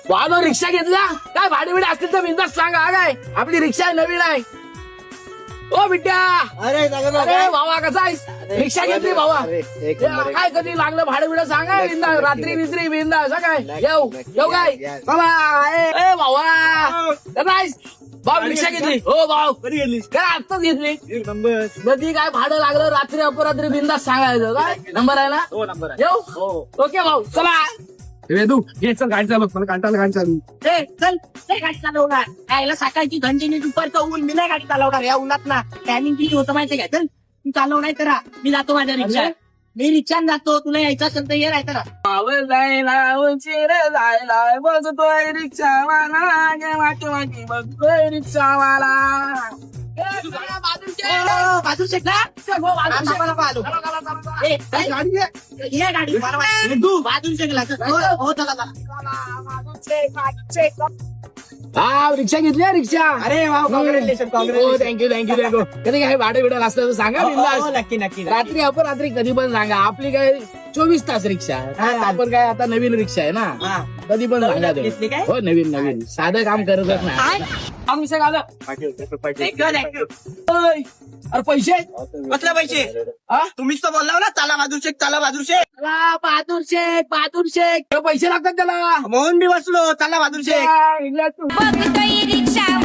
वाहन रिक्षा घेतल्या काय भाडे बिडे असतील तर बिंदास सांगा काय आपली रिक्षा नवीन आहे. ओ बिट्ट्या अरे अरे भावा कसा आहे रिक्षा घेतली भावा काय कधी लागलं भाडे बिडे सांगा बिंदास रात्री बित्री बिंदास काय येऊ काय बाबा ए भावा कसा आहेस भाऊ रिक्षा घेतली हो भाऊ कधी गेली काय आत्ताच घेतली एक नंबर कधी काय भाडं लागलं रात्री अपरात्री बिंदास सांगायचं काय नंबर आहे ना हो नंबर आहे येऊ ओके भाऊ चला वेदू घे चल गाडी चालव मला कंटाळा गाडी चालू चल नाही गाडी चालवणार यायला सकाळची घंटेने दुपारचं ऊन मी नाही गाडी चालवणार या उन्हात ना टॅनिंग किती होतं माहितीये का चल तू चालव नाही तर मी जातो माझ्या रिक्षा मी रिक्षाने जातो तुला यायचं असेल तर ये नाही तर जायला उंचीर जायला बघतोय रिक्षावाला वाटी बघतोय रिक्षावाला बाजू शेक ना ये गाडी बाजू शेकला हो चला हा रिक्षा घेतली रिक्षा अरे वा कॉंग्रॅच्युलेशन हो थँक्यू कधी काय भाडे बिडे असलं तर सांगा बिंदास नक्की नक्की रात्री अपरात्री कधी पण सांगा आपली काय 24 तास रिक्षा आहे आपण काय आता नवीन रिक्षा आहे ना कधी पण सांगा ते. घेतली काय? हो नवीन साधं काम करतच नाही आम्ही सगळं अरे पैसे कसले पैसे तुम्हीच तर बोलला ना चला बाजू शेक बहादूर शेख पैसे लागतात त्याला म्हणून मी बसलो चला बाजू शेक इकडे तू. बघतोय रिक्षा